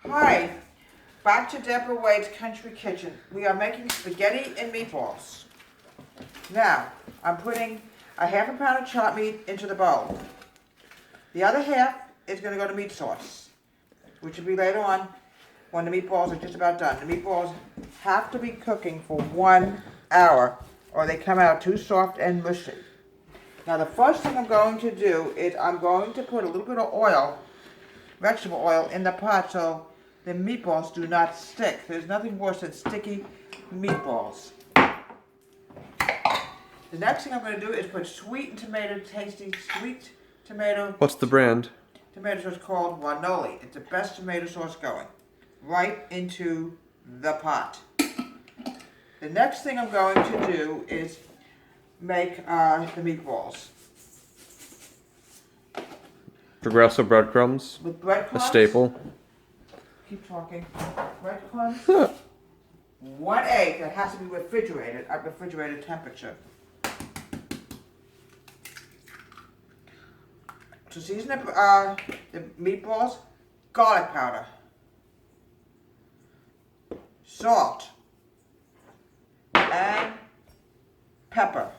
Hi, back to Debra Wade's Country Kitchen. We are making spaghetti and meatballs. Now, I'm putting a half a pound of chopped meat into the bowl. The other half is going to go to meat sauce, which will be later on when the meatballs are just about done. The meatballs have to be cooking for 1 hour or they come out too soft and mushy. Now the first thing I'm going to do is I'm going to put a little bit of oil, vegetable oil, in the pot so the meatballs do not stick. There's nothing worse than sticky meatballs. The next thing I'm going to do is put tasty sweet tomato. What's the brand? Tomato sauce called Ranoli. It's the best tomato sauce going. Right into the pot. The next thing I'm going to do is make the meatballs. Progresso breadcrumbs. With breadcrumbs. A staple. Keep talking. Breadcrumbs. 1 egg that has to be refrigerated at refrigerated temperature. To season the meatballs, garlic powder, salt, and pepper.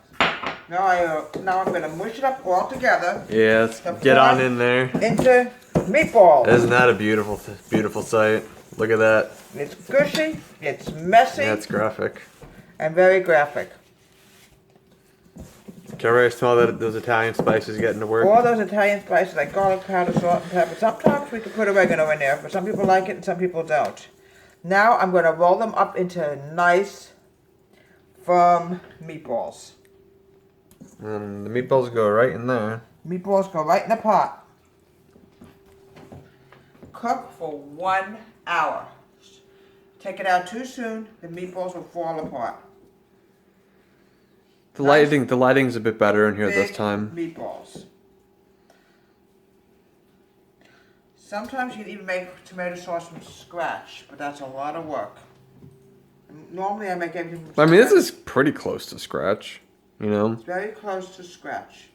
Now I'm going to mush it up all together. Yeah, let's get on in there. Into meatballs. Isn't that a beautiful sight? Look at that. It's gushy, it's messy, That's graphic. and very graphic. Can I smell that those Italian spices getting to work? All those Italian spices like garlic powder, salt, and pepper. Sometimes we can put oregano in there, but some people like it and some people don't. Now I'm going to roll them up into nice, firm meatballs. And the meatballs go right in there. Meatballs go right in the pot. Cook for 1 hour. Take it out too soon, the meatballs will fall apart. The lighting's a bit better in here this time. Meatballs. Sometimes you can even make tomato sauce from scratch, but that's a lot of work. Normally I make everything from scratch. I mean, this is pretty close to scratch, you know? It's very close to scratch.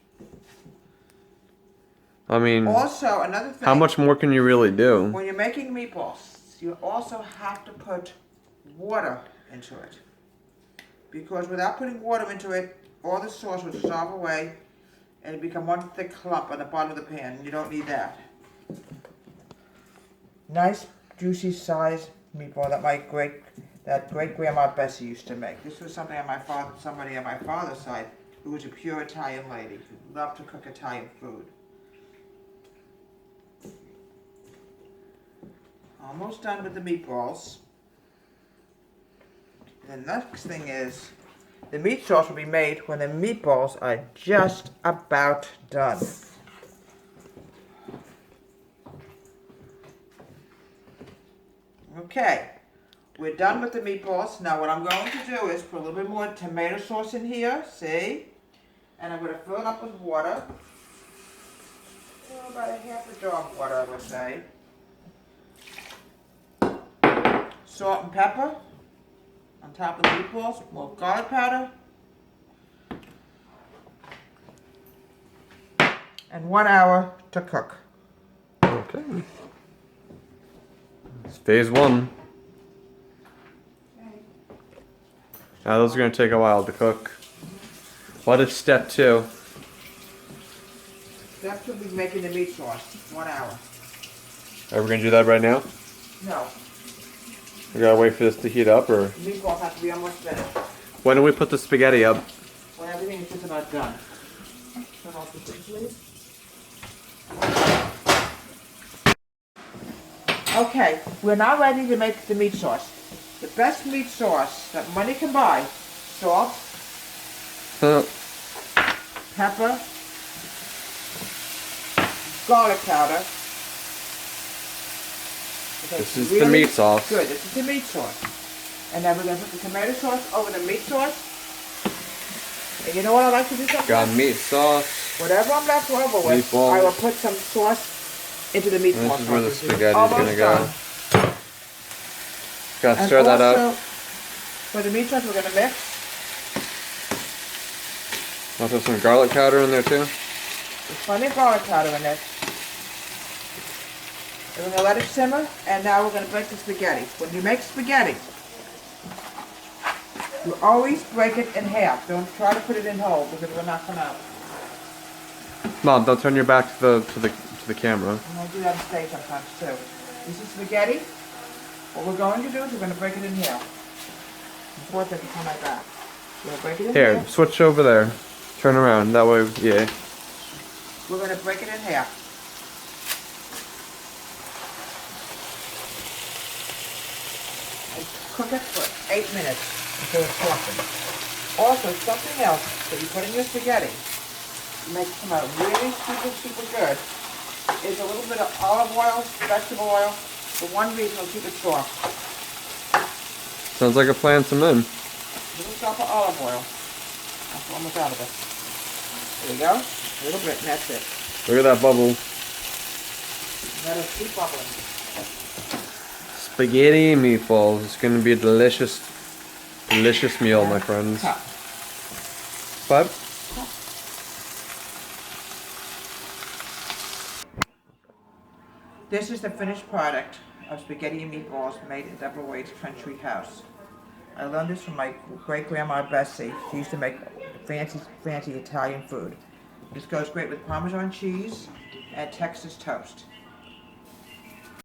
I mean, Also, another thing. how much more can you really do? When you're making meatballs, you also have to put water into it. Because without putting water into it, all the sauce would dissolve away and it become one thick clump on the bottom of the pan. You don't need that. Nice, juicy size meatball that great grandma Bessie used to make. This was somebody on my father's side who was a pure Italian lady who loved to cook Italian food. Almost done with the meatballs. The next thing is, the meat sauce will be made when the meatballs are just about done. Okay, we're done with the meatballs. Now what I'm going to do is put a little bit more tomato sauce in here, see? And I'm going to fill it up with water. About a half a jar of water, I would say. Salt and pepper. On top of the meatballs, more garlic powder. And 1 hour to cook. Okay. It's phase one. Okay. Now those are going to take a while to cook. What is step two? Step 2 will be making the meat sauce. 1 hour. Are we going to do that right now? No, We gotta wait for this to heat up, or the meatballs have to be almost finished. when do we put the spaghetti up? When everything is just about done. Turn off the thing, please. Okay, we're now ready to make the meat sauce. The best meat sauce that money can buy: salt, pepper, garlic powder. This is the meat sauce. Good, this is the meat sauce. And then we're going to put the tomato sauce over the meat sauce. And you know what I like to do sometimes? Got meat sauce. Whatever I'm left over with, Meatballs. I will put some sauce into the meat sauce. This is where the It's spaghetti is almost gonna go. done. Gotta And stir that also, up. for the meat sauce, we're going to mix. I'll throw some garlic powder in there too. There's plenty of garlic powder in it. And we're gonna let it simmer, and now we're gonna break the spaghetti. When you make spaghetti, you always break it in half. Don't try to put it in whole because it will not come out. Mom, don't turn your back to the camera. I'm gonna do that on stage sometimes too. This is spaghetti. What we're going to do is we're gonna break it in half. Important that you come like that. We're gonna break it in Here, half. switch over there. Turn around. That way, yeah. We're gonna break it in half. And cook it for 8 minutes until it's softened. Also, something else that you put in your spaghetti to make it come out really super good is a little bit of olive oil, vegetable oil. For one reason, it'll keep it soft. Sounds like a plan to me. A little drop of olive oil. That's almost out of it. There we go. A little bit, and that's it. Look at that bubble. Let it keep bubbling. Spaghetti and meatballs. It's gonna be a delicious meal, my friends. Cup. 5? This is the finished product of spaghetti and meatballs made in Debra Wade's country house. I learned this from my great-grandma Bessie. She used to make fancy Italian food. This goes great with Parmesan cheese and Texas toast.